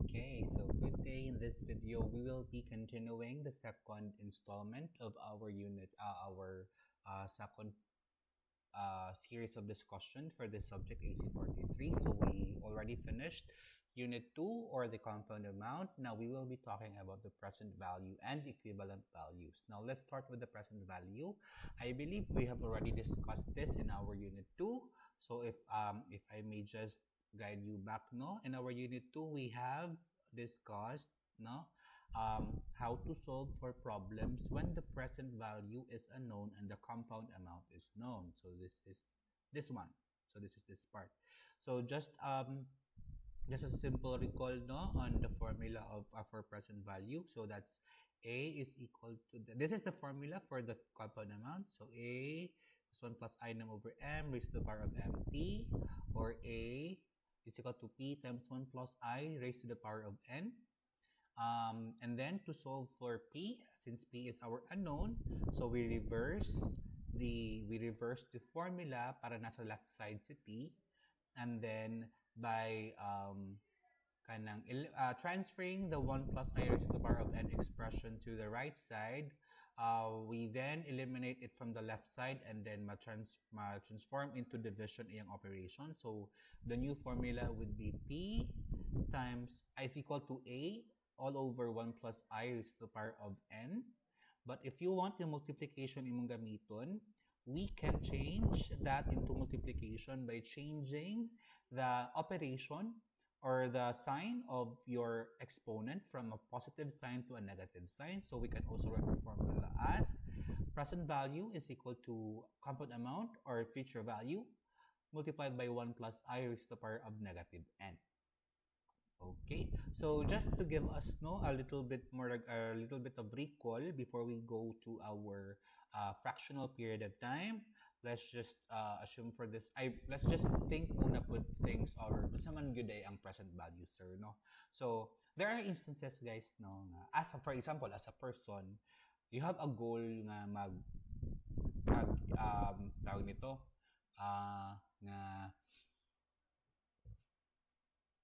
Okay, so good day. In this video, we will be continuing the second installment of our second series of discussion for this subject AC43. So we already finished Unit 2 or the compound amount. Now we will be talking about the present value and equivalent values. Now let's start with the present value. I believe we have already discussed this in our Unit 2. So if I may just guide you back, no, in our Unit 2 we have discussed, no, how to solve for problems when the present value is unknown and the compound amount is known. So this is this one. So this is this part. So just a simple recall, no, on the formula of for present value. So that's A is equal to this is the formula for the compound amount. So A is 1 plus I num over m raised to the power of mt, or A is equal to P times 1 plus I raised to the power of n. And then to solve for P, since P is our unknown, so we reverse the formula para nasa left side si P, and then by transferring the 1 plus I raised to the power of n expression to the right side, we then eliminate it from the left side and then transform into division iyang operation. So the new formula would be P times I is equal to A all over 1 plus I raised to the power of n. But if you want the multiplication imong gamiton, we can change that into multiplication by changing the operation or the sign of your exponent from a positive sign to a negative sign. So we can also write the formula as present value is equal to compound amount or future value multiplied by 1 plus I raised to the power of negative n. Okay, so just to give us a little bit of recall before we go to our fractional period of time, let's just assume for this, let's just think muna put things or sa man gyud ay ang present value, sir, no? So there are instances, guys, no, for example, as a person, you have a goal nga tawag nito nga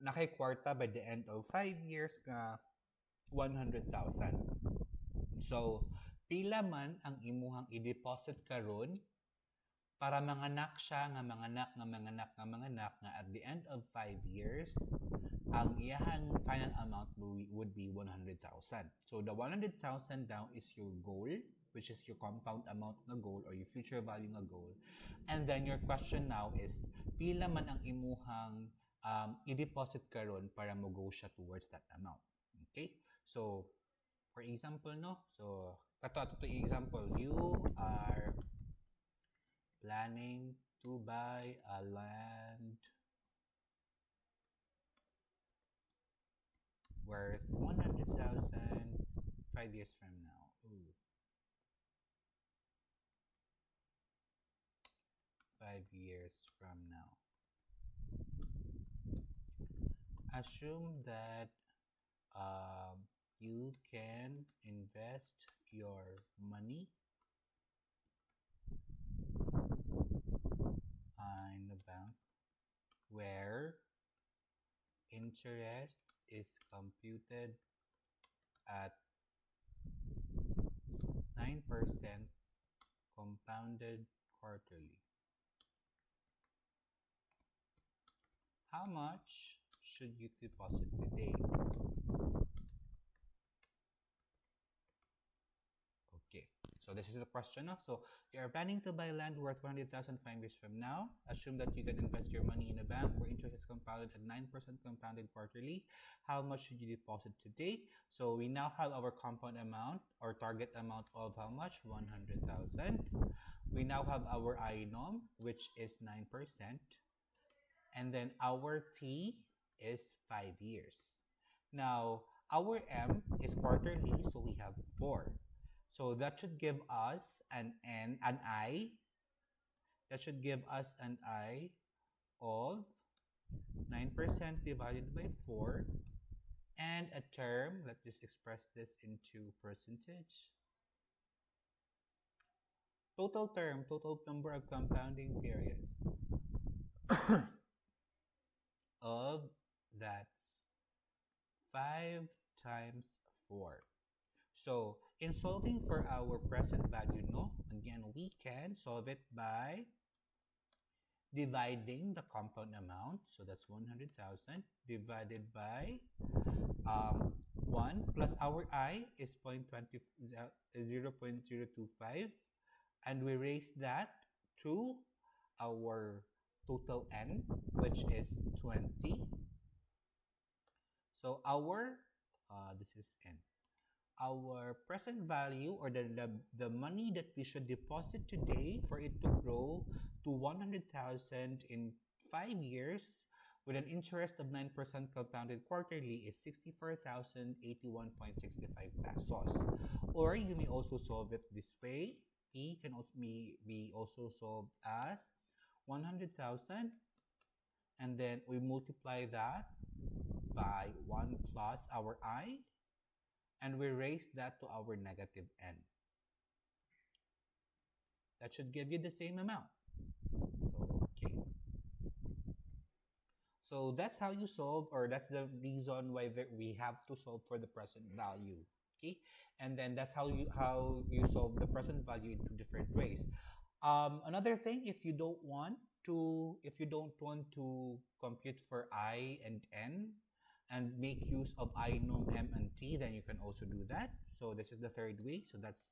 nakay kwarta by the end of 5 years nga 100,000. So pila man ang imuhang i-deposit karon para manganak siya nga manganak nga at the end of 5 years ang iyahang final amount would be 100,000. So the 100,000 down is your goal, which is your compound amount na goal or your future value na goal. And then your question now is pila man ang imuhang i-deposit karon para mo go siya towards that amount. Okay? So for example, no? So kato example, you are planning to buy a land worth 100,000 5 years from now. Ooh. 5 years from now. Assume that you can invest your money in the bank where interest is computed at 9% compounded quarterly. How much should you deposit today? Okay, so this is the question. So you are planning to buy land worth 100,000 5 years from now. Assume that you can invest your money in a bank where interest is compounded at 9% compounded quarterly. How much should you deposit today? So we now have our compound amount or target amount of how much? 100,000. We now have our INOM, which is 9%. And then our T is 5 years. Now, our M is quarterly, so we have 4. So that should give us an I. That should give us an I of 9% divided by 4. And a term, let's just express this into percentage. Total term, total number of compounding periods of that's 5 times 4. So in solving for our present value, no, again, we can solve it by dividing the compound amount. So that's 100,000 divided by 1 plus our I is 0.025, and we raise that to our total n, which is 20. So our, this is n. Our present value, or the money that we should deposit today for it to grow to 100,000 in 5 years with an interest of 9% compounded quarterly, is 64,081.65 pesos. Or you may also solve it this way. P can also be also solved as 100,000, and then we multiply that by 1 plus our I, and we raise that to our negative n. That should give you the same amount. Okay. So that's how you solve, or that's the reason why we have to solve for the present value. Okay, and then that's how you solve the present value in two different ways. Another thing, if you don't want to compute for I and n and make use of I num m and t, then you can also do that. So this is the third way. So that's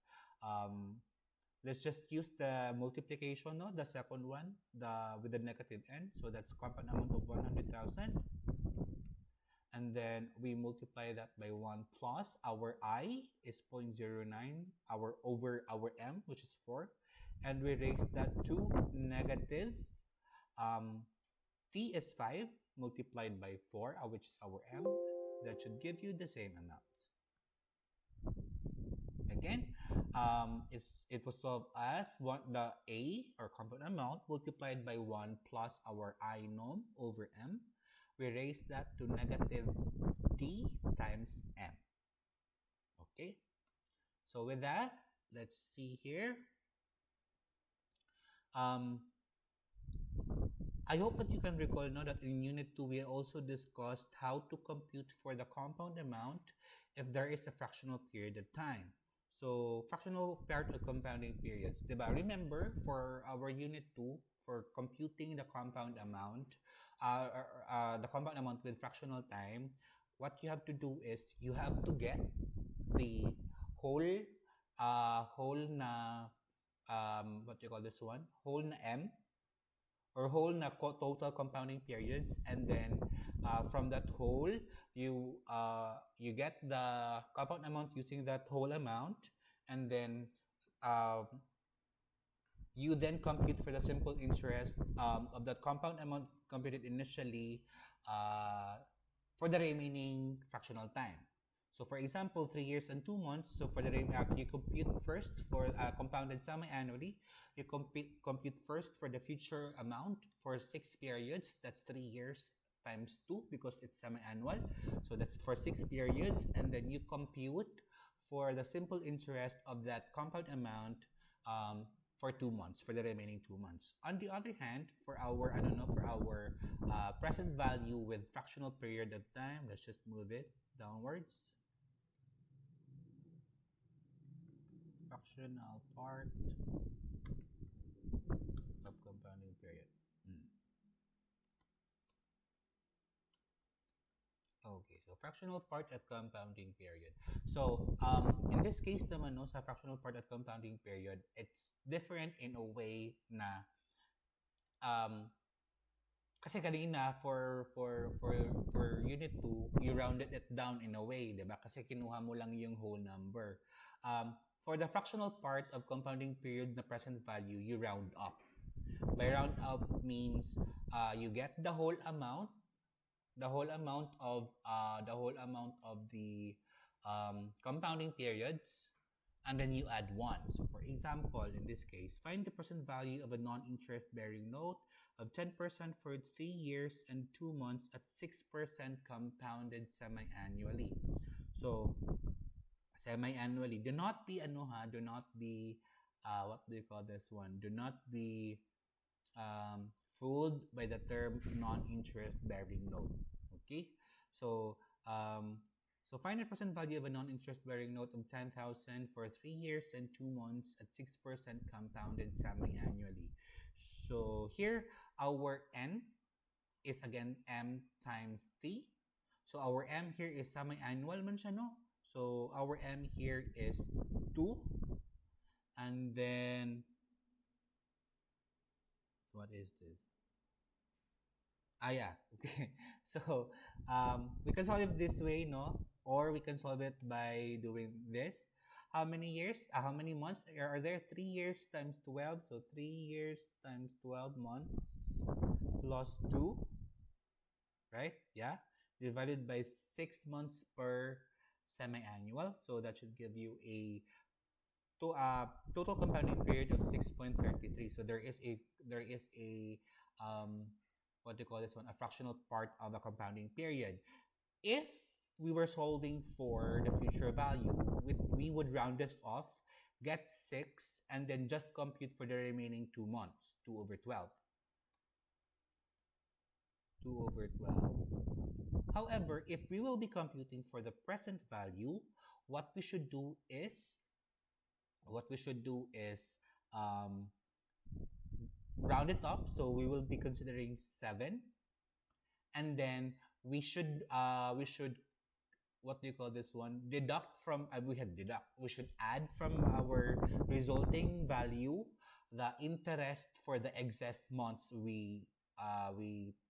let's just use the multiplication, no, the second one, with the negative n. So that's compound amount of 100,000, and then we multiply that by 1 plus our I is 0.09 over our m, which is 4, and we raise that to negative t is 5 multiplied by 4, which is our m. That should give you the same amounts. Again, it was solved as the a, or compound amount, multiplied by 1 plus our I num over m. We raise that to negative t times m. Okay, so with that, let's see here. I hope that you can recall now that in Unit 2, we also discussed how to compute for the compound amount if there is a fractional period of time. So, fractional part of compounding periods. Diba? Remember, for our Unit 2, for computing the compound amount, with fractional time, what you have to do is you have to get the whole na, what do you call this one? Whole na m, or whole na total compounding periods, and then from that whole, you get the compound amount using that whole amount, and then you then compute for the simple interest of that compound amount computed initially for the remaining fractional time. So for example, 3 years and 2 months. So for the you compute first for compounded semi-annually. You compute first for the future amount for 6 periods. That's 3 years times 2 because it's semi-annual. So that's for 6 periods. And then you compute for the simple interest of that compound amount for 2 months, for the remaining 2 months. On the other hand, for our present value with fractional period of time, let's just move it downwards. Fractional part of compounding period. Okay, so fractional part of compounding period. So, in this case naman, no, sa fractional part of compounding period, it's different in a way na kasi kanina for unit 2, you rounded it down in a way, 'di ba? Kasi kinuha mo lang yung whole number. For the fractional part of compounding period na present value, you round up. By round up means you get the whole amount of the compounding periods, and then you add 1. So for example, in this case, find the present value of a non-interest bearing note of 10% for 3 years and 2 months at 6% compounded semi-annually. So semi-annually, do not be what do you call this one? Do not be fooled by the term non-interest bearing note. Okay? So So find the present value of a non-interest bearing note of 10,000 for 3 years and 2 months at 6% compounded semi-annually. So here, our N is again M times T. So our M here is semi-annual man siya, no? So our M here is 2. And then, what is this? Ah, yeah. Okay. So, we can solve it this way, no? Or we can solve it by doing this. How many years? How many months are there? 3 years times 12. So, 3 years times 12 months plus 2, right? Yeah. Divided by 6 months per semi-annual. So, that should give you total compounding period of 6.33. So, there is a um, what do you call this one? A fractional part of a compounding period. If we were solving for the future value, we would round this off, get 6, and then just compute for the remaining 2 months, 2 over 12. 2 over 12. However, if we will be computing for the present value, what we should do is, what we should do is um, round it up. So we will be considering 7, and then we should what do you call this one, deduct from we should add from our resulting value the interest for the excess months we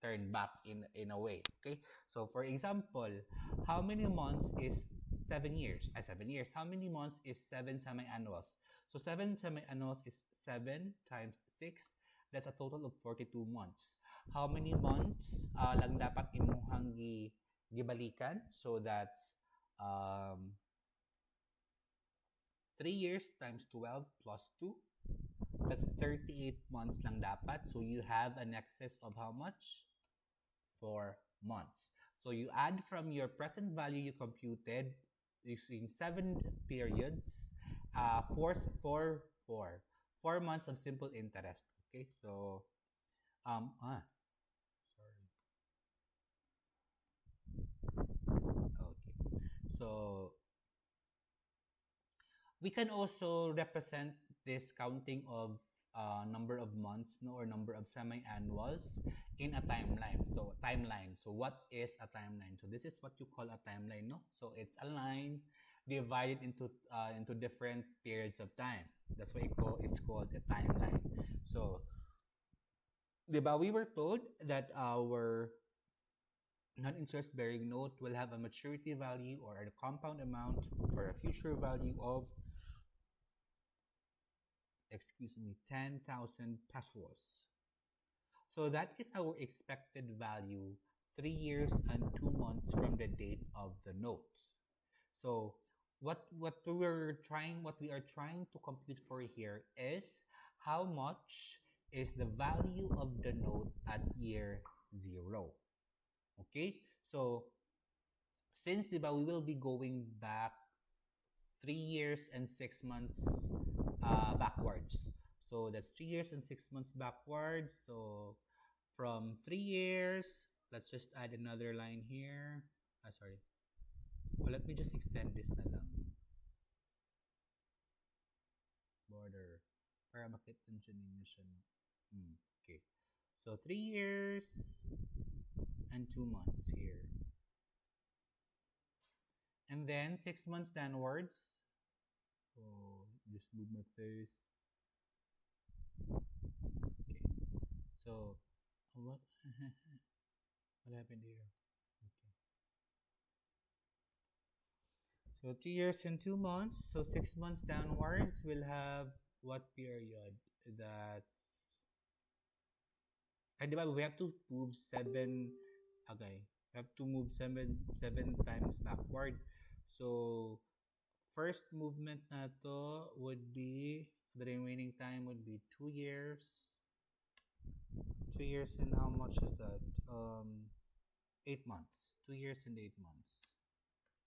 turn back in a way. Okay, so for example, how many months is 7 years? 7 years. How many months is 7 semi-annuals? So 7 semi-annuals is 7 times 6. That's a total of 42 months. How many months lang dapat imuhang gibalikan? So that's um, 3 years times 12 plus 2. That's 38 months lang dapat. So you have an excess of how much? 4 months. So you add from your present value you computed using 7 periods, 4 months of simple interest. Okay, so sorry. Okay, so we can also represent this counting of number of months, no, or number of semi-annuals in a timeline. So timeline. So what is a timeline? So this is what you call a timeline, no? So it's a line divided into different periods of time. That's why it's called a timeline. So, diba, we were told that our non-interest bearing note will have a maturity value or a compound amount or a future value of, excuse me, 10,000 pesos. So that is our expected value 3 years and 2 months from the date of the note. So what we are trying to compute for here is how much is the value of the note at year 0. Okay? So since diba, we will be going back 3 years and 6 months backwards. So that's 3 years and 6 months backwards. So from 3 years, let's just add another line here. Sorry. Well, let me just extend this na lang. Border. Para makita nyo ninyo siya. Okay. So 3 years and 2 months here. And then 6 months downwards. Oh, just move my face. Okay. So, what? What happened here? Okay. So 3 years and 2 months. So 6 months downwards, we'll have what period? That's. Diba, we have to move 7. Okay. We have to move 7 times backward. So first movement na to would be, the remaining time would be 2 years. 2 years and how much is that? 8 months. 2 years and 8 months.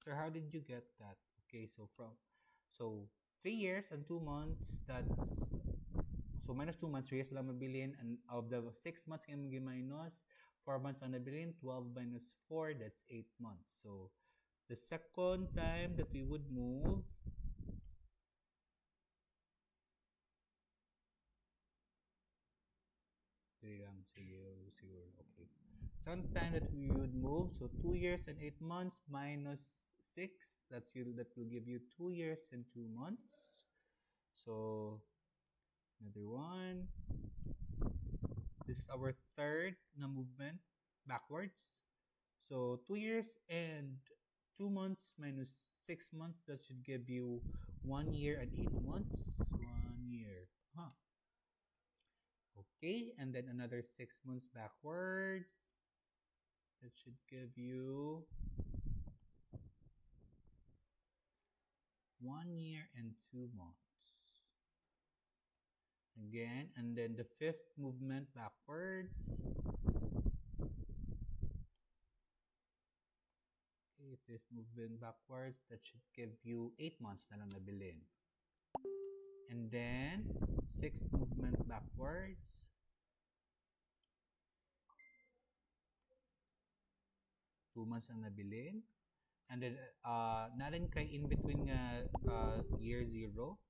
So how did you get that? Okay, so 3 years and 2 months, that's, so minus 2 months, 3 years lang mabilin, and of the 6 months yung minus, 4 months ang nabilin, 12 minus 4, that's 8 months. So The second time that we would move, okay. Second time that we would move, so 2 years and 8 months minus 6, that will give you 2 years and 2 months. So another one. This is our third na movement backwards. So 2 years and 2 months minus 6 months, that should give you 1 year and 8 months. 1 year. Huh. Okay, and then another 6 months backwards. That should give you 1 year and 2 months. Again, and then the fifth movement backwards. Okay, fifth movement backwards, that should give you 8 months na lang nabilin. And then, sixth movement backwards. 2 months ang nabilin. And then, narin kay in between year 0.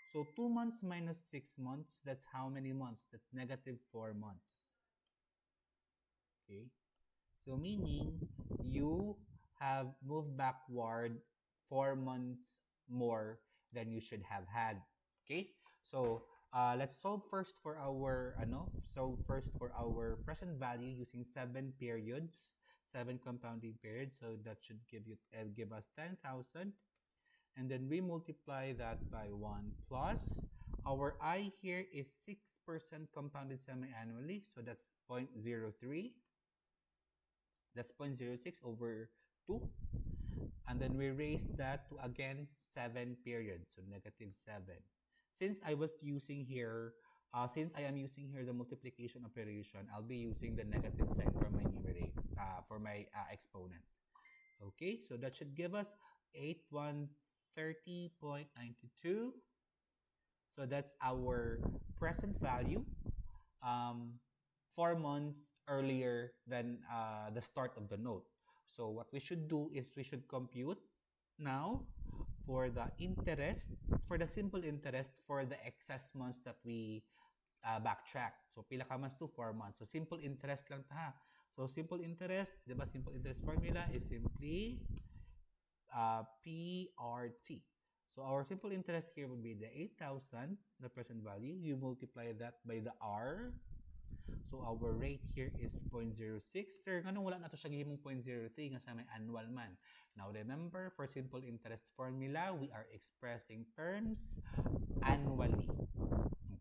So 2 months minus 6 months, that's how many months? That's negative 4 months. Okay. So meaning, you have moved backward 4 months more than you should have had. Okay. So let's solve first for our present value using 7 periods, 7 compounding periods. So that should give us 10,000. And then we multiply that by 1 plus our I here is 6% compounded semi-annually, so that's 0.03. That's 0.06 over 2. And then we raised that to again 7 periods, so negative 7. Since I am using here the multiplication operation, I'll be using the negative sign for my numerator, for my exponent. Okay, so that should give us 8130.92. So that's our present value 4 months earlier than the start of the note. So what we should do is we should compute now for the interest, for the simple interest for the excess months that we backtrack. So pila ka months to 4 months. So simple interest lang ta. So simple interest, di ba? Simple interest formula is simply PRT. So our simple interest here would be the 8,000, the present value. You multiply that by the R. So our rate here is 0.06. Sir, ganun wala na to siya gihimong 0.03 nga sa may annual man. Now remember, for simple interest formula, we are expressing terms annually.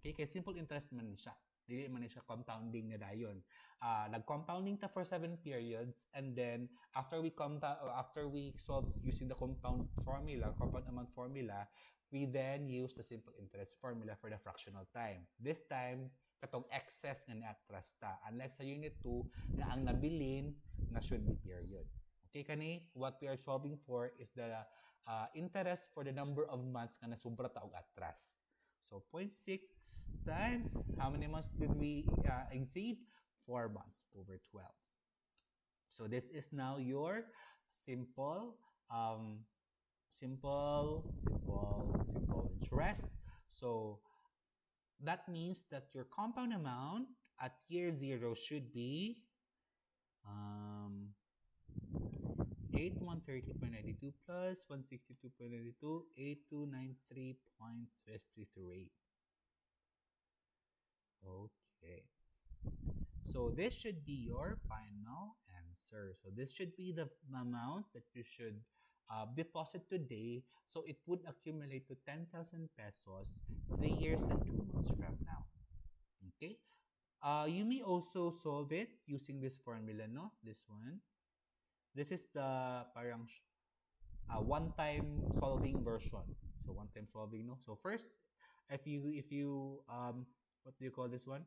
Okay, kay simple interest man siya. Dili man siya compounding na dayon. Nag-compounding ta for 7 periods, and then after we solve using the compound amount formula, we then use the simple interest formula for the fractional time. This time, katong excess nga na-atras ta. Unlike sa unit 2, na ang nabilin na should be period. Okay, kani, what we are solving for is the interest for the number of months nga nasubra ta og atras. So 0.6 times, how many months did we exceed? 4 months over 12. So this is now your simple interest. So that means that your compound amount at year 0 should be 8130.92 plus 162.92, 8293.53. Okay. So this should be your final answer. So this should be the amount that you should deposit today. So it would accumulate to 10,000 pesos 3 years and 2 months from now. Okay. You may also solve it using this formula, no? This one. This is the parang one-time solving version. So one-time solving, no? So first, if you what do you call this one?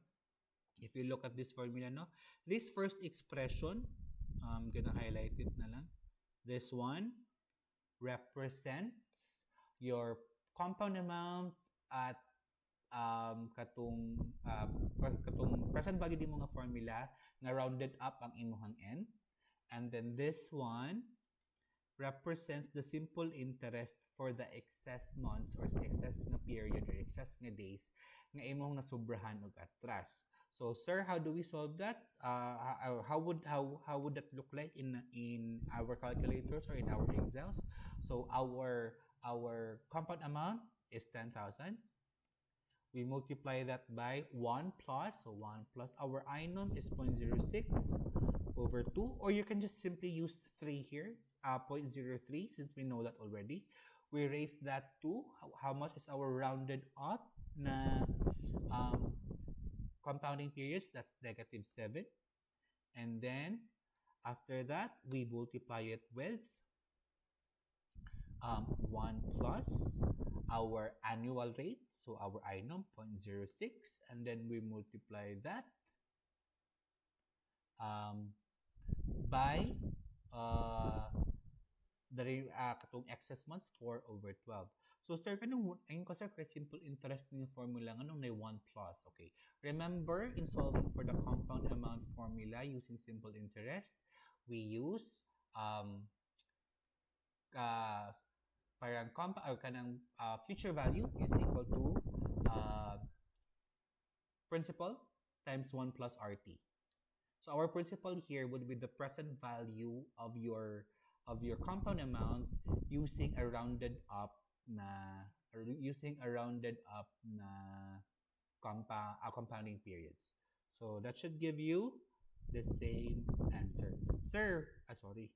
If you look at this formula, no? This first expression, I'm gonna highlight it na lang. This one represents your compound amount at katong present value din mo nga formula na rounded up ang imuhang n. And then this one represents the simple interest for the excess months or excess nga period or excess nga days nga imong nasubrahan og atras. So, sir, how do we solve that? How would that look like in our calculators or in our Excels? So, our compound amount is 10,000. We multiply that by 1 plus, so 1 plus our item is 0.06 over 2, or you can just simply use 3 here, 0.03, since we know that already. We raise that to, how much is our rounded up na compounding periods? That's -7. And then, after that, we multiply it with 1 plus our annual rate, so our item 0.06, and then we multiply that by katong excess months 4 over 12. So, sir, ayun ko, sir, simple interest ng formula nga nung may 1 plus. Okay. Remember, in solving for the compound amount formula using simple interest, we use parang future value is equal to principal times 1 plus RT. So our principal here would be the present value of your compound amount using a rounded up na compounding periods. So that should give you the same answer. Sir, sorry.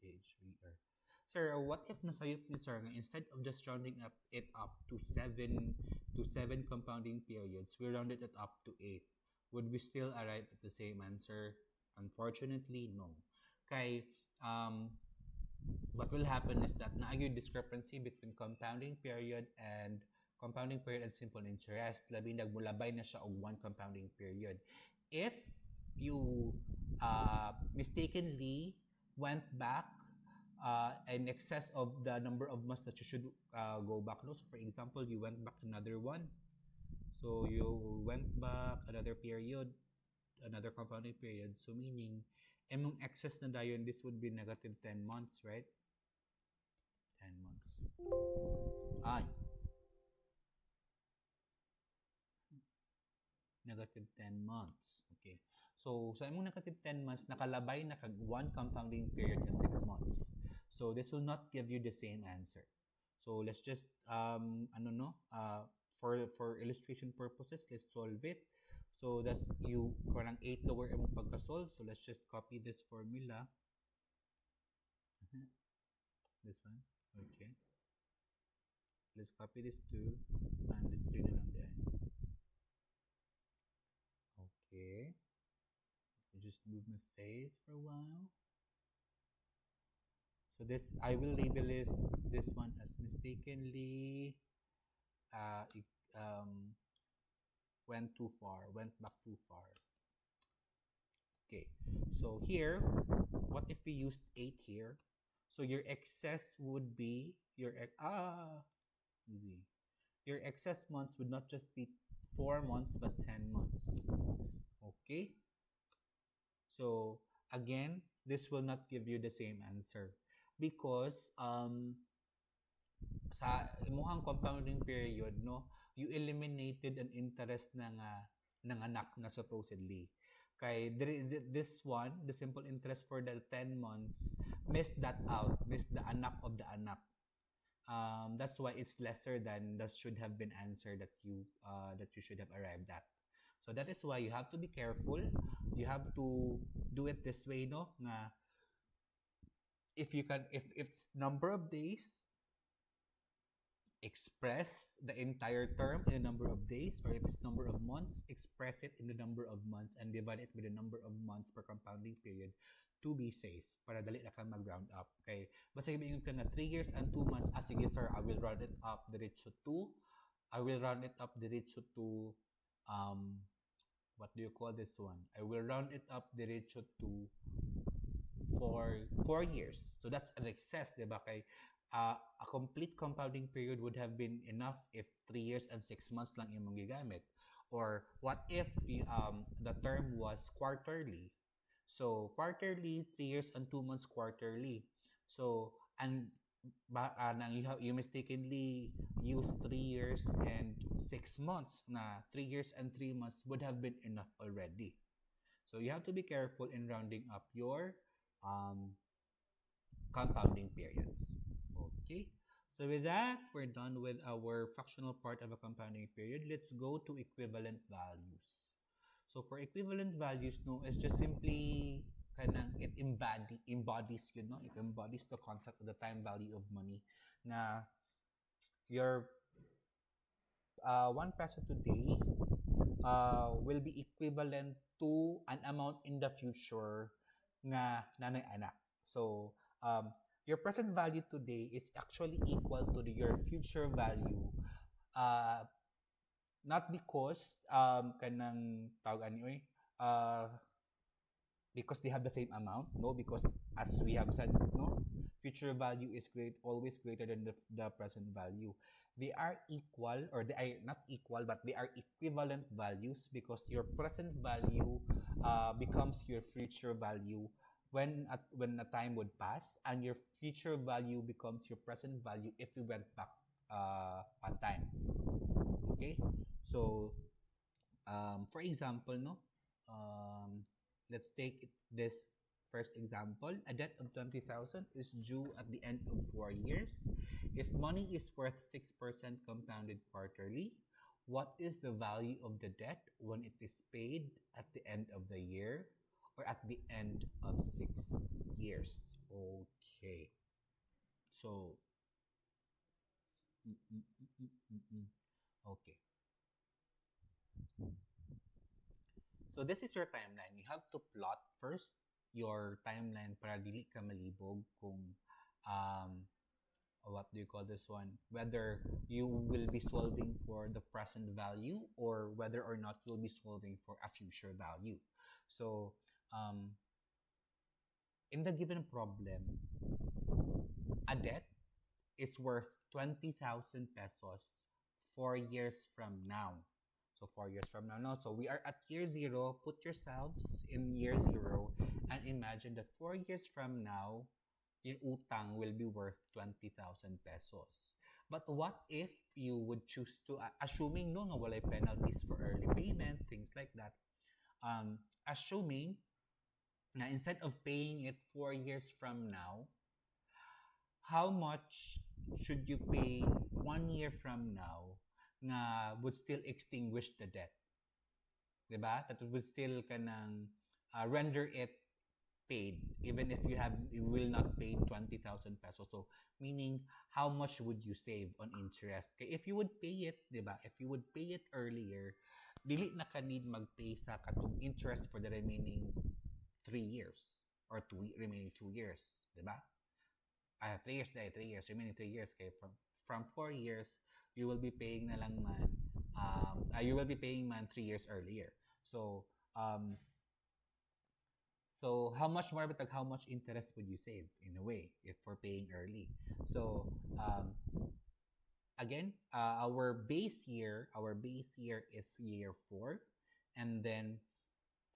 HVR. Sir, what if nasayop ni sir instead of just rounding it up to 7 compounding periods, we rounded it up to 8? Would we still arrive at the same answer? Unfortunately, no. Kay what will happen is that naagyo discrepancy between compounding period and simple interest. Labi nagmulabay na siya og 1 compounding period. If you mistakenly went back in excess of the number of months that you should go back. No? So for example, you went back another one. So you went back another period, another compounding period. So meaning, emong excess na dayon, this would be negative 10 months, right? 10 months. Ay. Negative 10 months. Okay. So, sa imong negative 10 months, nakalabay na kag 1 compounding period na 6 months. So, this will not give you the same answer. So, let's just, for illustration purposes, let's solve it. So, that's you, parang 8 lower imong pagka-solve. So, let's just copy this formula. This one. Okay. Let's copy this 2. And this 3 na lang din. Okay. Just move my face for a while. So this, I will label this one as mistakenly went back too far. Okay, so here, what if we used 8 here? So your excess would be your excess months would not just be 4 months but 10 months. Okay. So, again, this will not give you the same answer because sa imuhang compounding period, no, you eliminated an interest ng anak na supposedly. Kay this one, the simple interest for the 10 months, missed that out, missed the anak of the anak. That's why it's lesser than that should have been answered that you should have arrived at. So that is why you have to be careful. You have to do it this way, no? Na if it's number of days, express the entire term in a number of days, or if it's number of months, express it in the number of months and divide it with the number of months per compounding period to be safe. Para dali na ka mag-round up. Okay? Basta ibigin ka na 3 years and 2 months. Sige sir, I will round it up diretso to what do you call this one? I will round it up diretso to 4 years. So that's an excess, diba? Kay a complete compounding period would have been enough if 3 years and 6 months lang imong gigamit. Or what if the term was quarterly? So quarterly, 3 years and 2 months quarterly. So and you mistakenly used 3 years and 6 months. Na 3 years and 3 months would have been enough already. So you have to be careful in rounding up your um, compounding periods. Okay. So with that, we're done with our fractional part of a compounding period. Let's go to equivalent values. So for equivalent values, no, it's just simply kanang embodies, it embodies the concept of the time value of money. Na your 1 peso today will be equivalent to an amount in the future na nanay anak. So, your present value today is actually equal to your future value. Uh, Not because kanang tawag ani because they have the same amount, no, because as we have said, no, future value is always greater than the present value. They are equal, or they are not equal, but they are equivalent values, because your present value becomes your future value when a time would pass, and your future value becomes your present value if we went back on time. Okay, so for example, no, um, let's take this first example. A debt of 20,000 is due at the end of 4 years. If money is worth 6% compounded quarterly, what is the value of the debt when it is paid at the end of the year, or at the end of 6 years? Okay. So, mm, mm, mm, mm, mm, mm. Okay. So this is your timeline. You have to plot first your timeline para dili ka malibog kung um, what do you call this one? Whether you will be solving for the present value, or whether or not you'll be solving for a future value. So um, in the given problem, a debt is worth 20,000 pesos 4 years from now. So 4 years from now, no? So we are at year zero. Put yourselves in year zero and imagine that 4 years from now, your utang will be worth 20,000 pesos. But what if you would choose to, assuming no, no, walay penalties for early payment, things like that. Assuming na instead of paying it 4 years from now, how much should you pay 1 year from now na would still extinguish the debt? Diba? That would still kanang render it paid even if you will not pay 20,000 pesos. So meaning how much would you save on interest? Kaya if you would pay it, 'di ba? If you would pay it earlier, dili na ka need magpay sa katong interest for the remaining 3 years, or remaining 2 years, 'di ba? 3 years, 3 years, remaining 3 years. Kaya from 4 years, you will be paying na lang man, you will be paying man 3 years earlier. So, how much more, but like how much interest would you save in a way if for paying early? So, again, our base year is year 4, and then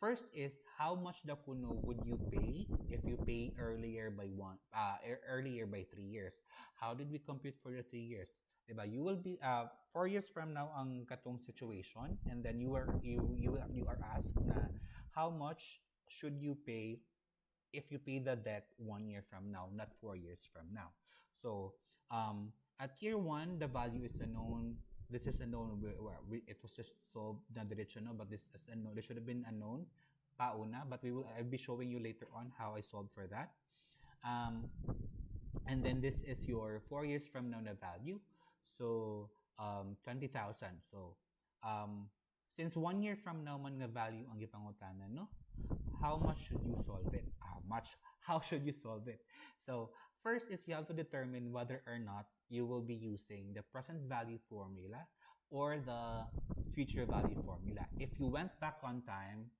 first is how much the kuno would you pay if you pay earlier by 3 years. How did we compute for the 3 years? Diba? You will be 4 years from now ang katong situation, and then you are asked na how much should you pay if you pay the debt 1 year from now, not 4 years from now. So at year 1, the value is unknown. This is unknown. It was just solved na diretso, no? But this is unknown. This should have been unknown pauna, but I'll be showing you later on how I solved for that. And then this is your 4 years from now na value. So 20,000. So since 1 year from now man nga value ang gipangutanan, no? How much should you solve it? How should you solve it? So first is you have to determine whether or not you will be using the present value formula or the future value formula. If you went back on time,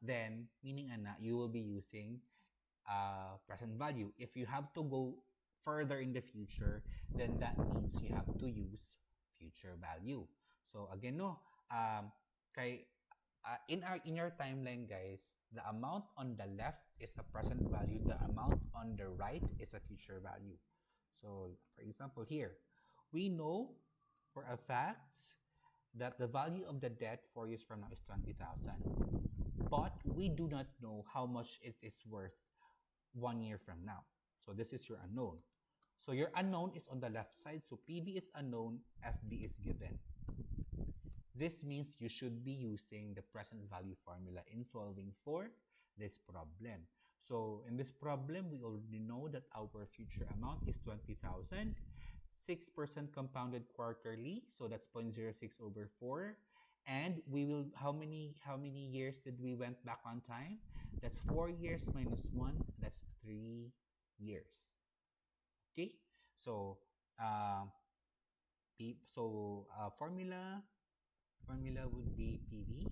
then meaning you will be using present value. If you have to go further in the future, then that means you have to use future value. So again, no, kay in your timeline, guys, the amount on the left is a present value. The amount on the right is a future value. So, for example, here we know for a fact that the value of the debt 4 years from now is 20,000, but we do not know how much it is worth 1 year from now. So this is your unknown. So your unknown is on the left side. So PV is unknown, FV is given. This means you should be using the present value formula in solving for this problem. So in this problem, we already know that our future amount is 20,000, 6% compounded quarterly, so that's 0.06 over 4. And we will, how many years did we went back on time? That's 4 years minus 1, that's 3 years. Okay, so formula would be PV.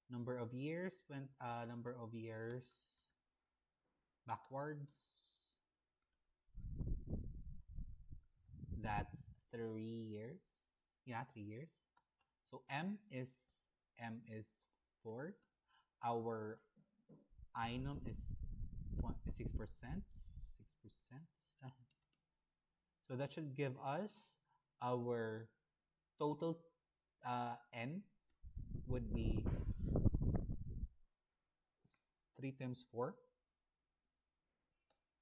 Number of years backwards, that's 3 years. Yeah, 3 years. So M is 4. Our item is 6%. So that should give us our total N would be 3 times 4.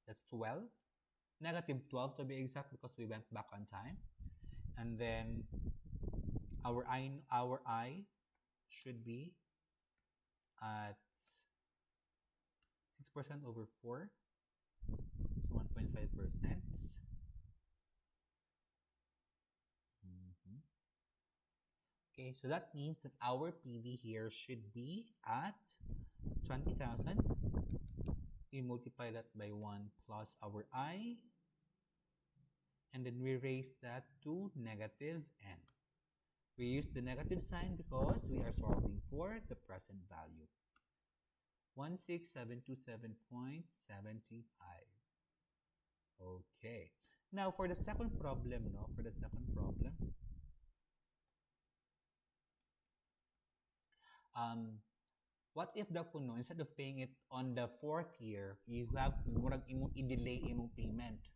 That's 12. Negative 12 to be exact because we went back on time. And then our I should be at 6% over 4. So 1.5%. Okay, so that means that our PV here should be at 20,000. We multiply that by 1 plus our I, and then we raise that to negative n. We use the negative sign because we are solving for the present value. 16727.75. Okay. Now for the second problem, what if the kuno, instead of paying it on the 4th year, you have i-delay imong payment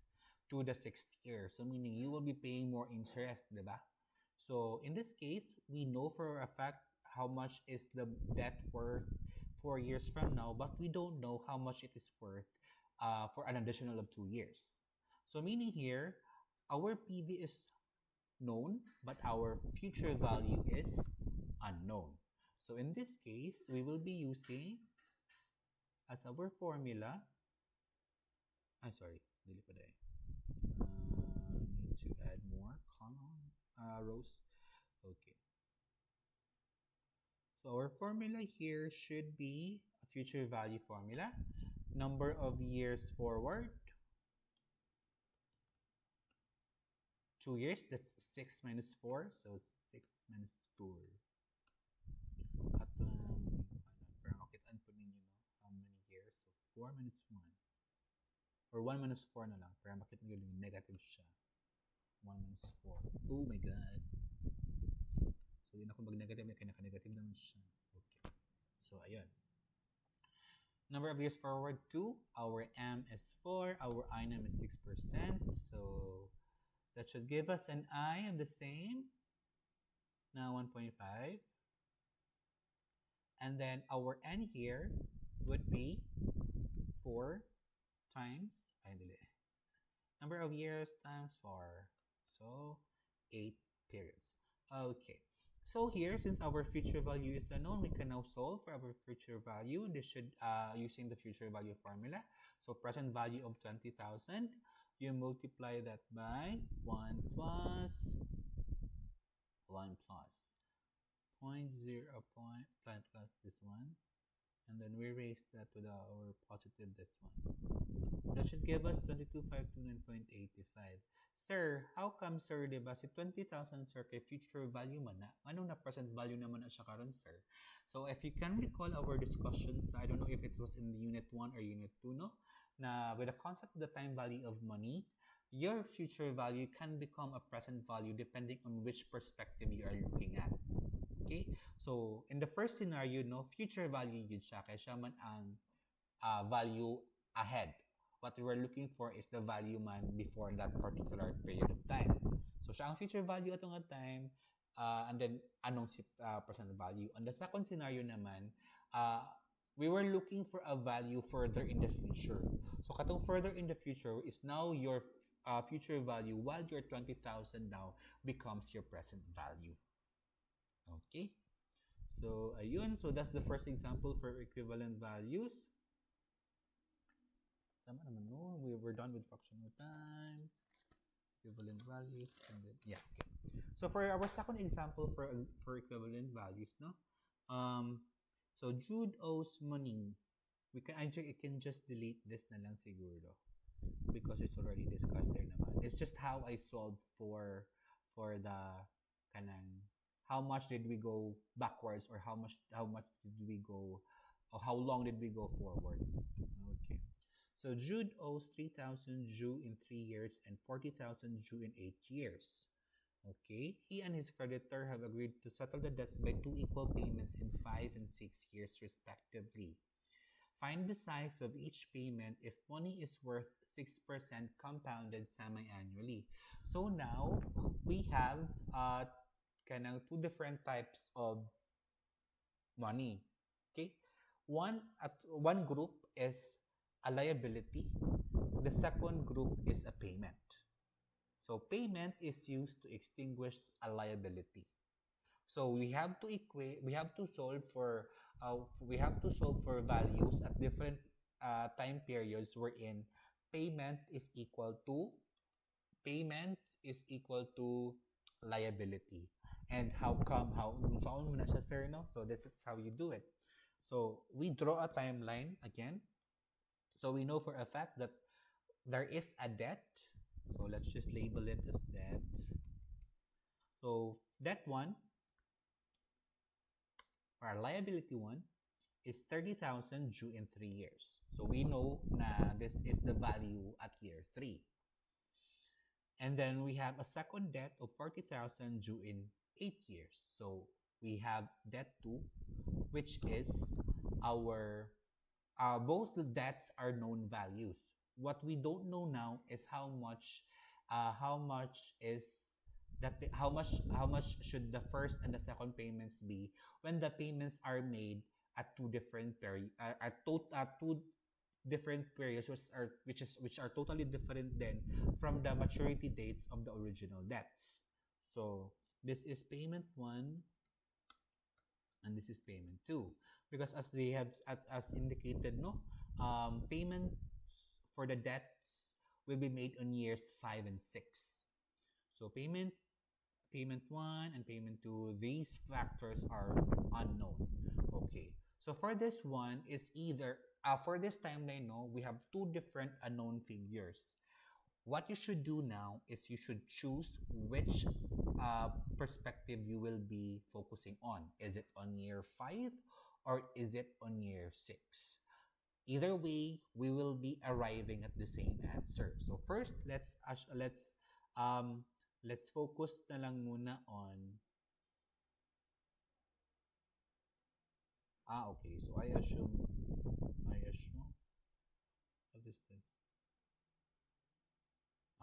to the 6th year. So meaning you will be paying more interest, diba? So in this case, we know for a fact how much is the debt worth 4 years from now, but we don't know how much it is worth for an additional of 2 years. So meaning here, our PV is known, but our future value is unknown. So in this case, we will be using as our formula, need to add more rows. Okay. So our formula here should be a future value formula. Number of years forward, 2 years, that's 6 minus 4, so 6 minus 4. How many years? So 4 minus 1. Or 1 minus 4 na lang. Para makita nyo yung negative siya. 1 minus 4. Oh my God. So, yun ako mag-negative. Kaya naka-negative naman siya. Okay. So, ayun. Number of years forward, 2. Our M is 4. Our I num is 6%. So, that should give us an I of the same. Now, 1.5. And then, our N here would be 4 times, number of years times 4. So, 8 periods. Okay. So here, since our future value is unknown, we can now solve for our future value. This should, using the future value formula. So, present value of 20,000. You multiply that by 1 plus 0.0 plus this one. And then we raise that to our positive this one. That should give us 22,529.85. Sir, how come, sir, diba? Si 20,000, sir, kay future value man na. Ano na present value naman na siya karon, sir? So, if you can recall our discussions, I don't know if it was in the Unit 1 or Unit 2, no? Na with the concept of the time value of money, your future value can become a present value depending on which perspective you are looking at. Okay? So, in the first scenario, no, future value yun siya. Kaya siya man ang value ahead. What we were looking for is the value man before that particular period of time. So, siya ang future value atong nga time, and then anong si present value. On the second scenario naman, uh, we were looking for a value further in the future. So, katong further in the future is now your future value, while your 20,000 now becomes your present value. Okay? So, ayun. So, that's the first example for equivalent values. Tama naman, no? We were done with fractional time, equivalent values, and then, yeah, okay. So, for our second example for equivalent values, no? So, Jude owes money. I can just delete this na lang siguro because it's already discussed there naman. It's just how I solved for the kanang how much did we go backwards, or how much did we go, or how long did we go forwards. Okay. So Jude owes 3,000 due in 3 years and 40,000 due in 8 years. Okay, he and his creditor have agreed to settle the debts by 2 equal payments in 5 and 6 years respectively. Find the size of each payment if money is worth 6% compounded semi-annually. So now we have kind of two different types of money. Okay, one group is a liability. The second group is a payment. So payment is used to extinguish a liability. So we have to solve for values at different time periods wherein payment is equal to payment is equal to liability. And how saan mo na siya, sir, no? So this is how you do it. So we draw a timeline again. So we know for a fact that there is a debt. So let's just label it as debt. So debt 1, or liability 1, is 30,000 due in 3 years. So we know na this is the value at year 3. And then we have a second debt of 40,000 due in 8 years. So we have debt 2, which is our both the debts are known values. What we don't know now is how much is how much should the first and the second payments be when the payments are made at two different two different periods, which are totally different then from the maturity dates of the original debts. So this is payment 1 and this is payment 2, because as they have as indicated, no, payments for the debts will be made on years 5 and 6. So payment 1 and payment 2, these factors are unknown. Okay, so for this one is either for this timeline, no, we have two different unknown figures. What you should do now is you should choose which perspective you will be focusing on. Is it on year 5 or is it on year 6? Either way, we will be arriving at the same answer. So first, let's focus na lang muna on okay. So I assume what is this?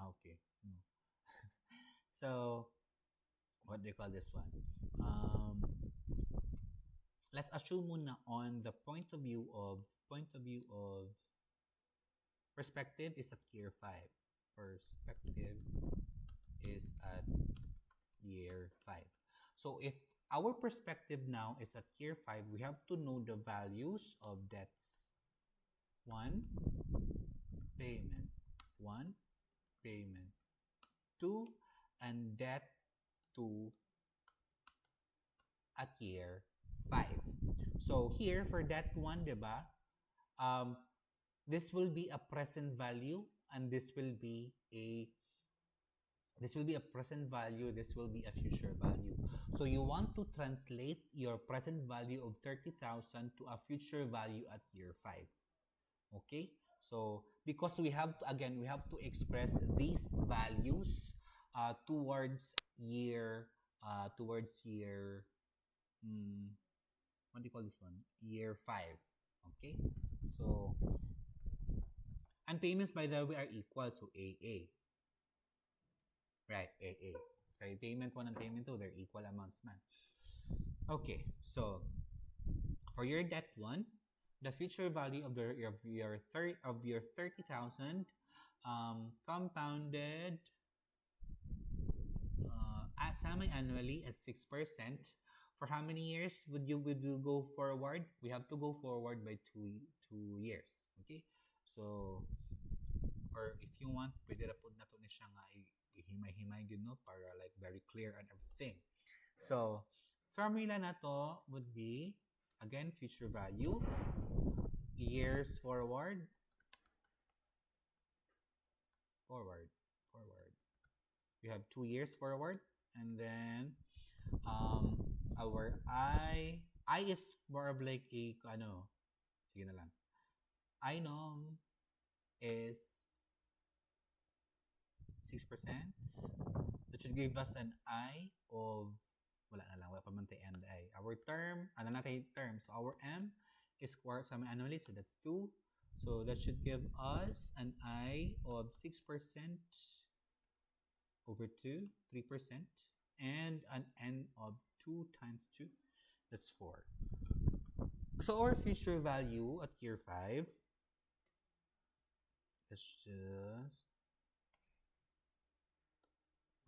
Okay. No. So what do you call this one? Let's assume muna on the point of view of perspective is at year 5. Perspective is at year 5. So if our perspective now is at year 5, we have to know the values of debts 1, payment 1, payment 2, and debt 2 at year 5. So here for debt 1, diba? This will be a present value and this will be a present value, this will be a future value. So you want to translate your present value of 30,000 to a future value at year 5. Okay? So because we have to express these values towards year mm, what do you call this one? Year 5. Okay? So, and payments, by the way, are equal. So, AA. Right, AA. Okay, payment 1 and payment 2, they're equal amounts, man. Okay, so for your debt 1, the future value of your 30,000 compounded semi-annually at 6%. For how many years would you go forward? We have to go forward by 2 years. Okay? So, or if you want, pwede ra pud nato ni siya nga ihimay-himay gyud no para like very clear and everything. So, formula na to would be again future value years forward, forward, forward. We have 2 years forward, and then um our I is more of like a ano, sige na lang. I nom is 6%. That should give us an I of wala na lang, wala pa man tayo end I. Our term, ano na tayo term? So our M is semi-annually, so that's 2. So that should give us an I of 6% over 2, 3%, and an N of 2 times 2, that's 4. So our future value at year 5, let's just,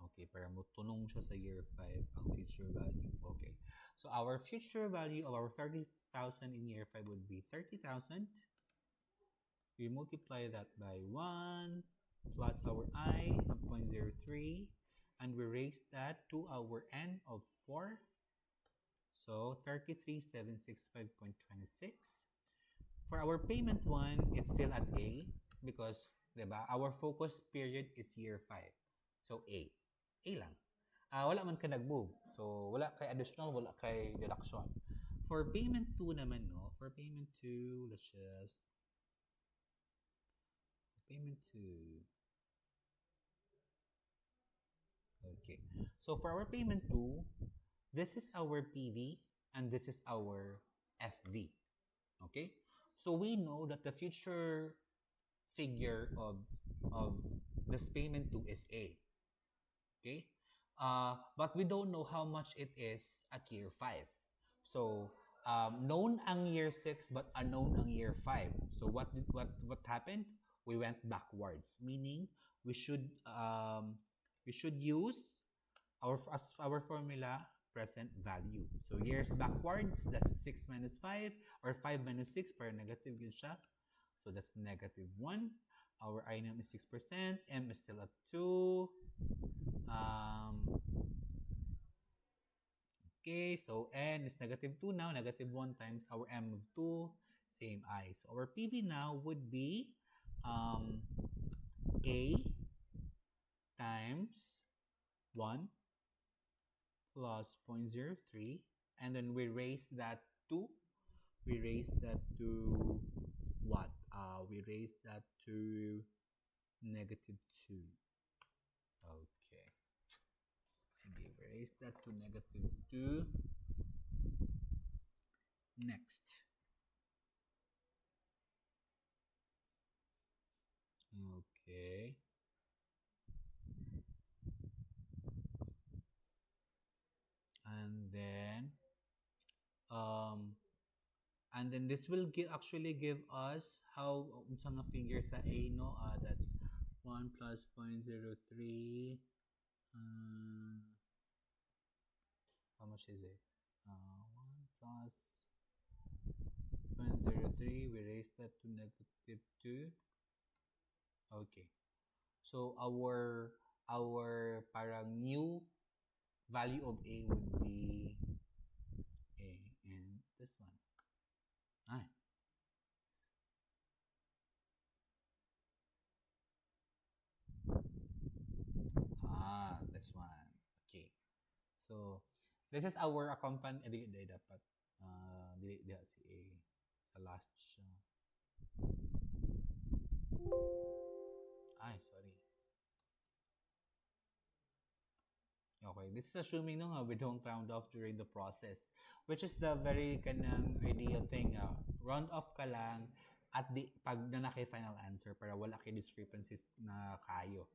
okay, para mutunong siya sa year 5 ang future value. Okay. So our future value of our 30,000 in year 5 would be 30,000. We multiply that by 1 plus our I of 0.03, and we raise that to our N of 4. So 33,765.26. For our payment 1, it's still at A because diba, our focus period is year 5. So A. A lang. Wala man ka nag-move. So wala kay additional, wala kay deduction. For payment 2 naman, no? For payment 2, let's just payment 2. Okay. So for our payment 2, this is our PV and this is our FV. Okay? So we know that the future figure of this payment 2 is A. Okay? But we don't know how much it is at year 5. So, known ang year 6 but unknown ang year 5. So what happened? We went backwards, meaning we should use our formula present value. So years backwards, that's 6 minus 5 or 5 minus 6 para negative yun siya. So that's negative 1. Our I name is 6%. M is still at 2. Okay, so N is negative 2 now. Negative 1 times our M of 2. Same I. So our PV now would be A times 1 plus 0.03, and then we raise that to what? We raise that to negative 2. Okay. Sige, we raise that to negative 2. Next. Okay. And then this will actually give us how sa figure sa A, no? That's 1 plus 0.03. How much is it? 1 plus 0.03. We raise that to negative 2. Okay. So our parang new value of A would be A, and this one. This one. Okay. So this is our accompany di dapat dili diha si A sa last siya. Sorry. Okay, Okay, this is assuming no, we don't round off during the process, which is the very kanang ideal thing. Round off ka lang at the pag na final answer para wala kay discrepancies na kayo.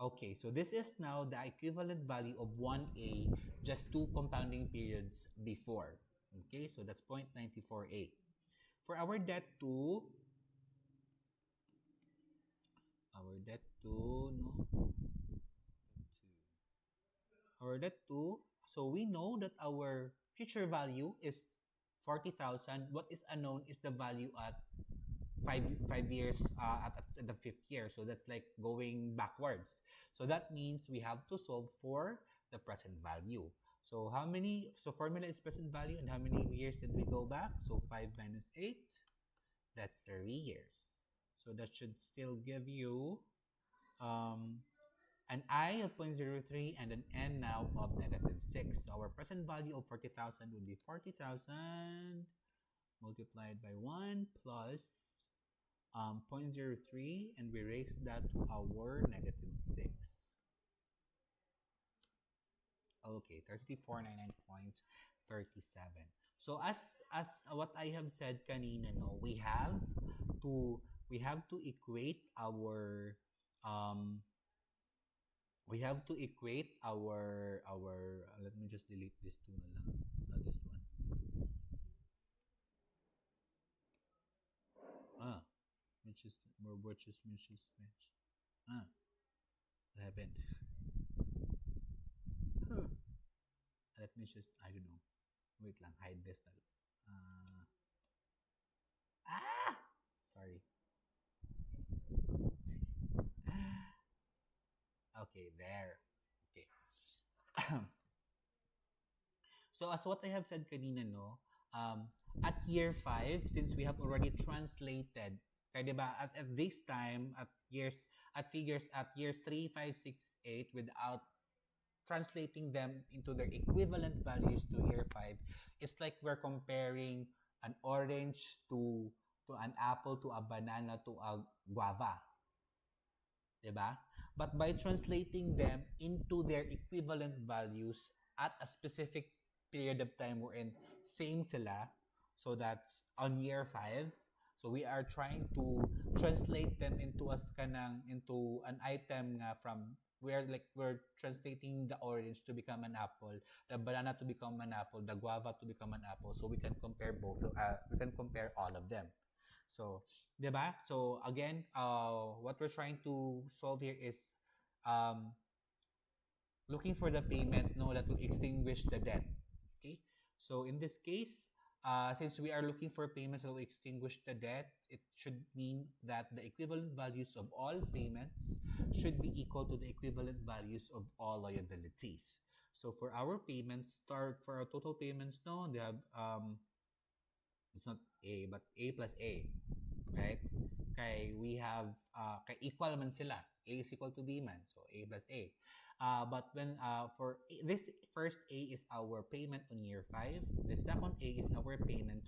Okay, so this is now the equivalent value of 1A just two compounding periods before. Okay, so that's 0.948. For our debt to no or that two. So we know that our future value is 40,000. What is unknown is the value at 5 years at the fifth year. So that's like going backwards. So that means we have to solve for the present value. So how many? So formula is present value, and how many years did we go back? So 5 minus 8. That's 3 years. So that should still give you um, an I of 0.03 and an N now of -6. So our present value of 40,000 would be 40,000 multiplied by 1 plus 0.03, and we raise that to our -6. Okay, 3499.37. So as what I have said kanina, no, to we have to equate our let me just delete this two na lang. This one. Ah, which is match. Ah, 11. Huh. Let me just I don't know. Wait lang, hide this na lang. Ah! Sorry. Okay, there. Okay. So as what I have said kanina, no, at year 5, since we have already translated, kaya diba, at this time, at years 3, 5, 6, 8, without translating them into their equivalent values to year 5, it's like we're comparing an orange to an apple to a banana to a guava. 'Di ba? But by translating them into their equivalent values at a specific period of time wherein same sila, so that's on year 5. So we are trying to translate them into an item nga from where like we're translating the orange to become an apple, the banana to become an apple, the guava to become an apple. So we can compare both. We can compare all of them. So, 'di ba? So again, what we're trying to solve here is um, looking for the payment no that will extinguish the debt. Okay? So in this case, since we are looking for payments that will extinguish the debt, it should mean that the equivalent values of all payments should be equal to the equivalent values of all liabilities. So for our payments, for our total payments, no, they have it's not A, but A plus A, right? Kay we have, kay equal man sila. A is equal to B man, so A plus A. But when for this first A is our payment on year 5. The second A is our payment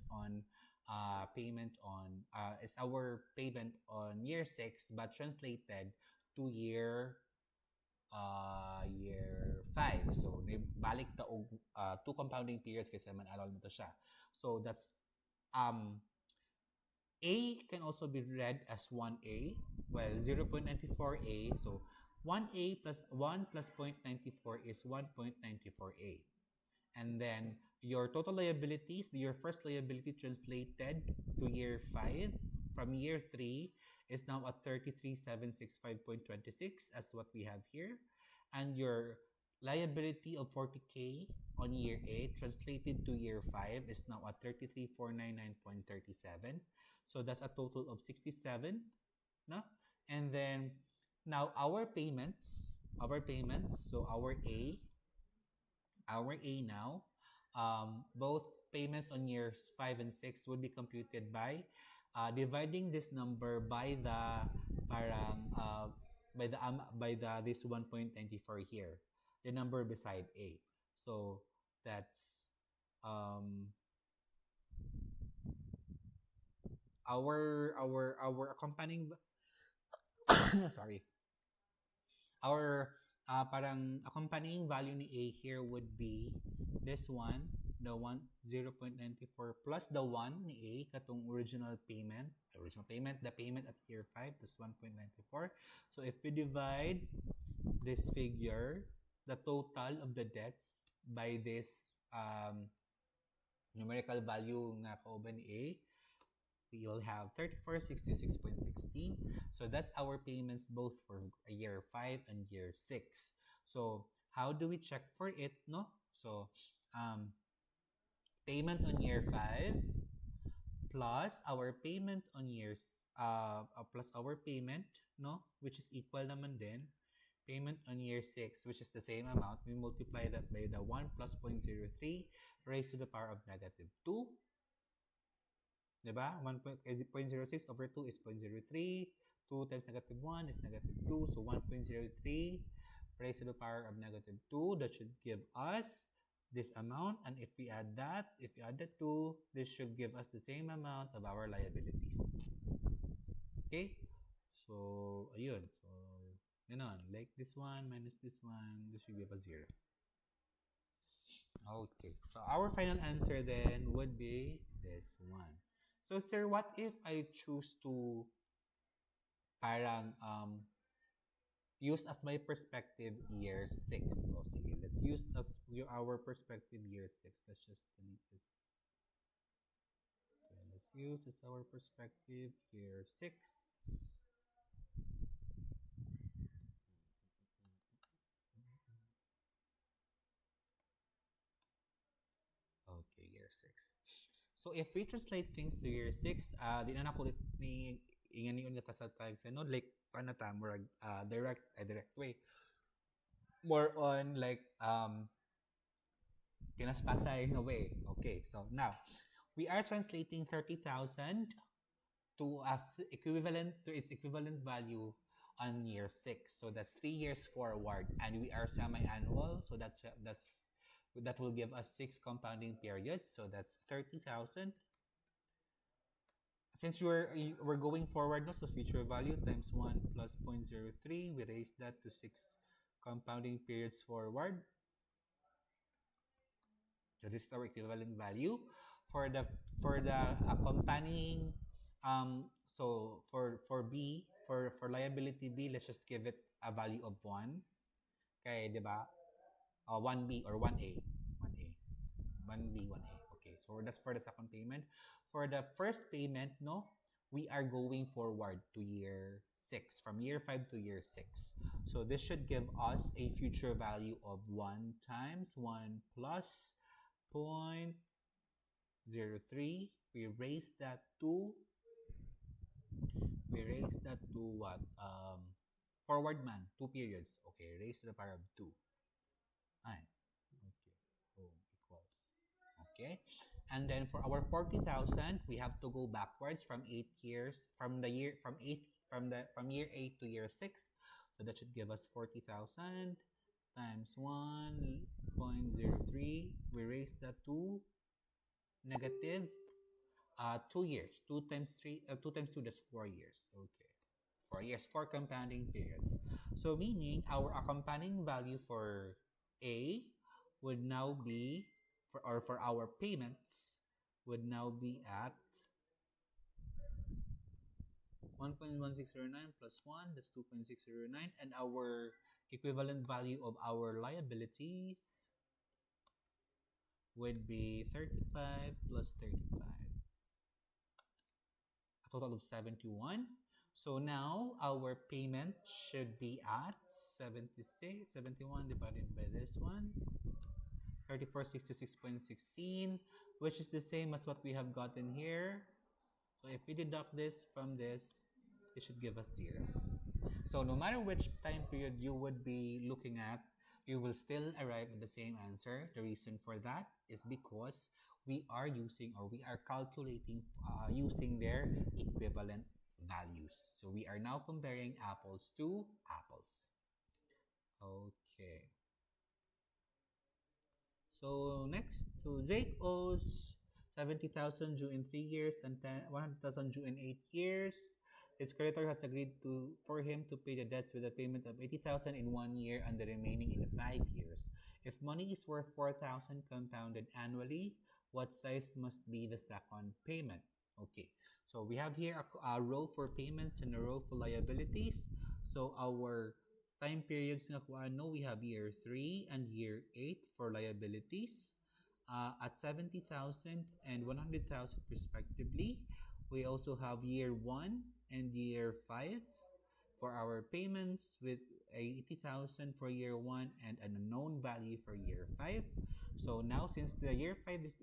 on year 6, but translated to year 5. So balik ta og two compounding periods kasi man alol mo to siya. So that's um A can also be read as 1A, well 0.94A. So 1A plus 1 plus 0.94 is 1.94A. And then your total liabilities, your first liability translated to year 5 from year 3 is now at 33,765.26 as what we have here. And your liability of 40K on year 8 translated to year 5 is now at 33,499.37. So that's a total of 67. No? And then now so our A now, both payments on years 5 and 6 would be computed by dividing this number by the parang by the this 1.94 here, the number beside A. So that's um, our accompanying sorry our parang accompanying value ni A here would be this one, the 0.94 plus the 1 ni A, katong original payment, the payment at year 5 plus 1.94. So if we divide this figure, the total of the debts by this numerical value nga kauban ni A, we will have 3466.16. So that's our payments both for year 5 and year 6. So how do we check for it, no? So payment on year 5 plus our payment on plus our payment, no, which is equal naman din payment on year 6, which is the same amount. We multiply that by the 1 plus 0.03 raised to the power of negative 2. Diba? 1.06 over 2 is 0.03. 2 times negative 1 is negative 2. So 1.03 raised to the power of negative 2. That should give us this amount. And if we add that, if we add the 2, this should give us the same amount of our liabilities. Okay? So, ayun. So, ganon. Like this one minus this one, this should give us 0. Okay. So, our final answer then would be this one. So, sir, what if I choose to parang use as my perspective year 6? O, sige. Let's use as our perspective year 6. Let's just delete this. Okay, let's use as our perspective year 6. Okay, year 6. So if we translate things to year 6, di na nakulit ni ingan ni unya sa tags, no, like paano ta more direct way. More on like kinaspasay in a way. Okay, so now we are translating 30,000 to as equivalent to its equivalent value on year 6. So that's 3 years forward, and we are semi-annual, so that will give us 6 compounding periods. So that's 30,000. Since we're going forward, no, so future value times 1 plus 0.03, we raise that to 6 compounding periods forward. So this is our equivalent value for the accompanying so for B, for liability B, let's just give it a value of 1. Okay, di ba? 1B or 1A. 1A. 1B, 1A. Okay, so that's for the second payment. For the first payment, no, we are going forward to year 6, from year 5 to year 6. So this should give us a future value of 1 times 1 plus 0.03. We raise that to what? Forward man, 2 periods. Okay, raised to the power of 2. Ay, okay. Oh, equals. Okay. And then for our 40,000, we have to go backwards from 8 years, from year 8 to year 6. So that should give us 40,000 times 1.03. We raise that to negative 2 years. 2 times 2, that's 4 years. Okay. 4 years, 4 compounding periods. So meaning our accompanying value for A would now be, for our payments, would now be at 1.1609 plus 1, that's 2.609, and our equivalent value of our liabilities would be 35 plus 35, a total of 71. So now our payment should be at 76, 71 divided by this one, 3466.16, which is the same as what we have gotten here. So if we deduct this from this, it should give us 0. So no matter which time period you would be looking at, you will still arrive at the same answer. The reason for that is because we are using, or we are calculating using their equivalent values. So we are now comparing apples to apples. Okay. So next, so Jake owes 70,000 due in 3 years and 100,000 due in 8 years. His creditor has agreed to for him to pay the debts with a payment of 80,000 in 1 year and the remaining in 5 years. If money is worth 4,000 compounded annually, what size must be the second payment? Okay, so we have here a row for payments and a row for liabilities. So our time periods nga kung ano, we have year 3 and year 8 for liabilities at 70,000 and 100,000 respectively. We also have year 1 and year 5 for our payments with 80,000 for year 1 and an unknown value for year 5. So now since the year 5 is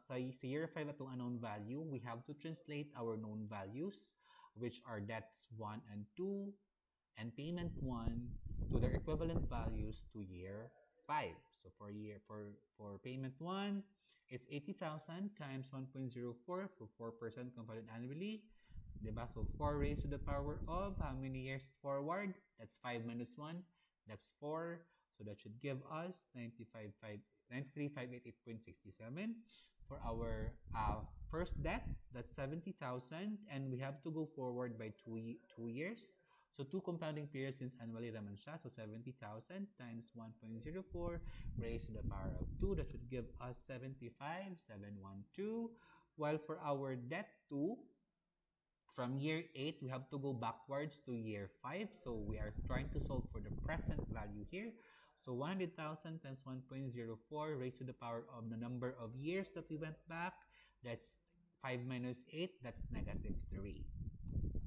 sa year 5 atong unknown value, we have to translate our known values which are debts 1 and 2 and payment 1 to their equivalent values to year 5. So for payment 1, it's 80,000 times 1.04 for 4% compounded annually. Diba? So 4 raised to the power of how many years forward? That's 5 minus 1. That's 4. So that should give us 93,588.67 for our first debt. That's 70,000 and we have to go forward by 2 years. So 2 compounding periods since annually naman siya. So 70,000 times 1.04 raised to the power of 2. That should give us 75,712. While for our debt 2, from year 8, we have to go backwards to year 5. So we are trying to solve for the present value here. So 100,000 times 1.04 raised to the power of the number of years that we went back. That's 5 minus 8. That's negative 3.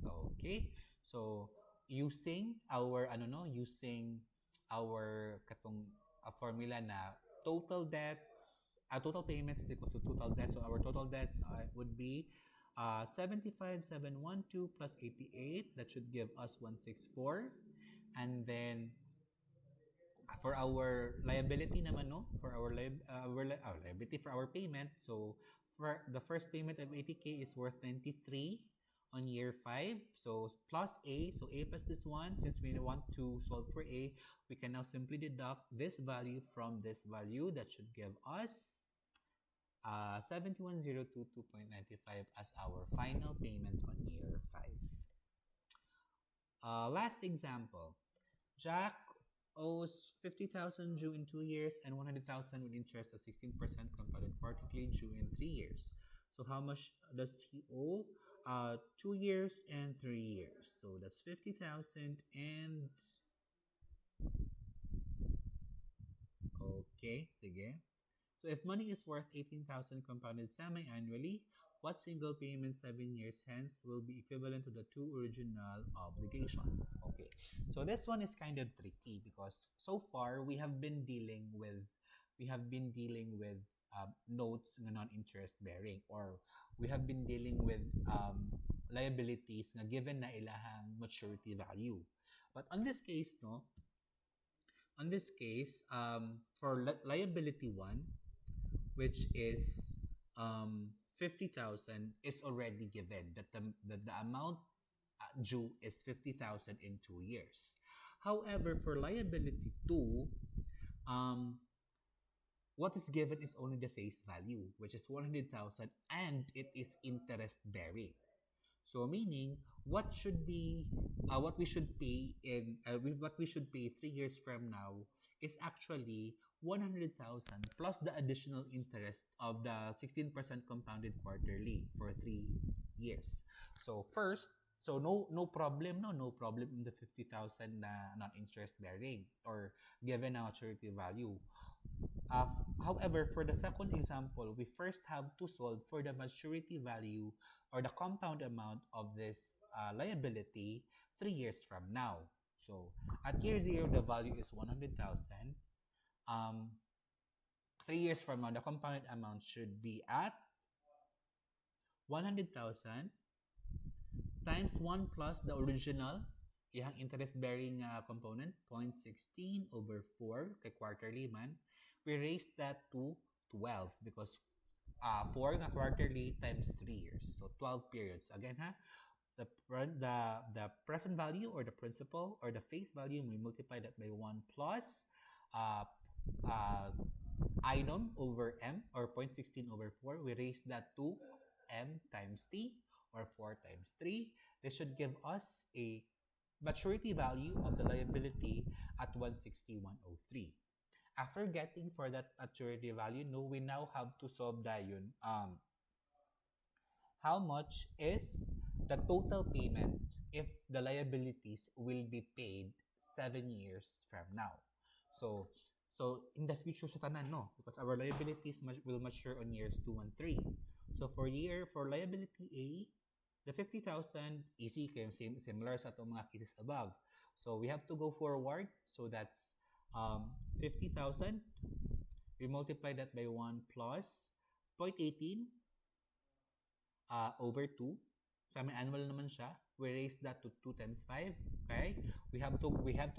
Okay. So using our using our katong formula na total debts, total payments is equal to total debts. So our total debts would be 75,712 plus 88. That should give us 164. And then for our liability naman, no, for our liability for our payment, so for the first payment of 80k is worth 93 on year 5. So plus A, so A plus this one, since we want to solve for A, we can now simply deduct this value from this value. That should give us 71,022.95 as our final payment on year 5. Last example, Jack owes 50,000 due in 2 years and 100,000 with interest at 16% compounded quarterly due in 3 years. So how much does he owe? 2 years and 3 years. So that's 50,000 and okay, sige. So if money is worth 18,000 compounded semi-annually, what single payment 7 years hence will be equivalent to the 2 original obligations? Okay, so this one is kind of tricky because so far we have been dealing with notes na non-interest bearing, or we have been dealing with liabilities na given na ilahang maturity value. But on this case, for liability 1, which is 50,000 is already given that the amount due is 50,000 in 2 years. However, for liability 2, what is given is only the face value, which is 100,000, and it is interest bearing. So meaning what we should pay 3 years from now is actually 100,000 plus the additional interest of the 16% compounded quarterly for 3 years. So first, so no problem in the 50,000 na non-interest bearing or given a maturity value. However, for the second example, we first have to solve for the maturity value or the compound amount of this liability 3 years from now. So at year 0, the value is 100,000. 3 years from now, the compounded amount should be at 100,000 times 1 plus the original yung interest-bearing component, 0.16 over 4 kay quarterly man. We raised that to 12 because 4 na quarterly times 3 years. So 12 periods. Again, the present value or the principal or the face value, we multiply that by 1 plus item over m or 0.16 over 4. We raised that to m times t or 4 times 3, this should give us a maturity value of the liability at 160,103. After getting for that maturity value, no, we now have to solve the how much is the total payment if the liabilities will be paid 7 years from now. So, in the future sa tanan, no? Because our liabilities will mature on years 2 and 3. So for liability A, the 50,000 easy kay similar sa itong mga cases above. So we have to go forward. So that's 50,000. We multiply that by 1 plus 0.18 over 2. Semi-annual naman siya. We raise that to 2 times 5. Okay? We have to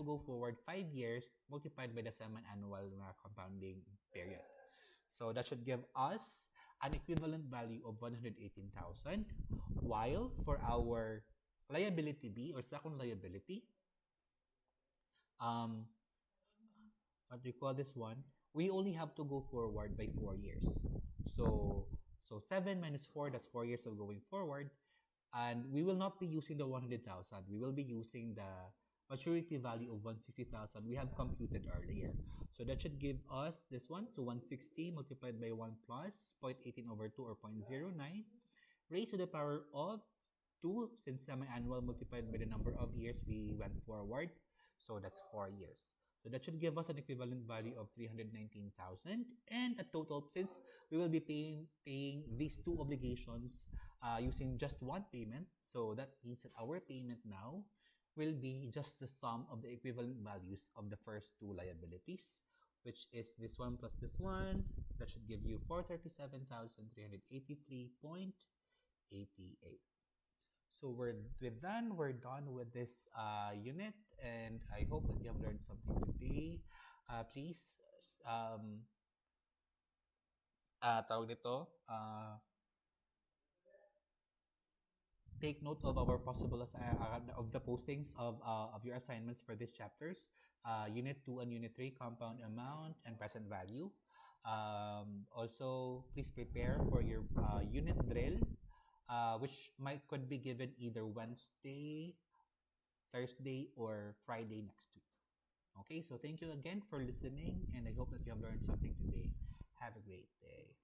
go forward 5 years multiplied by the semi-annual compounding period. So that should give us an equivalent value of 118,000. While for our liability B or second liability, um, what do you call this one? We only have to go forward by 4 years. So 7 minus 4, that's 4 years of going forward. And we will not be using the 100,000. We will be using the maturity value of 160,000 we have computed earlier. So that should give us this one. So 160 multiplied by 1 plus 0.18 over 2 or 0.09 raised to the power of 2, since semi-annual multiplied by the number of years we went forward. So that's 4 years. So that should give us an equivalent value of 319,000, and a total, since we will be paying these two obligations using just one payment. So that means that our payment now will be just the sum of the equivalent values of the first two liabilities, which is this one plus this one. That should give you 437,383.88. So we're done with this unit, and I hope that you have learned something today. Please, tawag nito, take note of our possible of the postings of your assignments for these chapters. Unit 2 and Unit 3, compound amount and present value. Also, please prepare for your unit drill, which could be given either Wednesday, Thursday, or Friday next week. Okay, so thank you again for listening, and I hope that you have learned something today. Have a great day.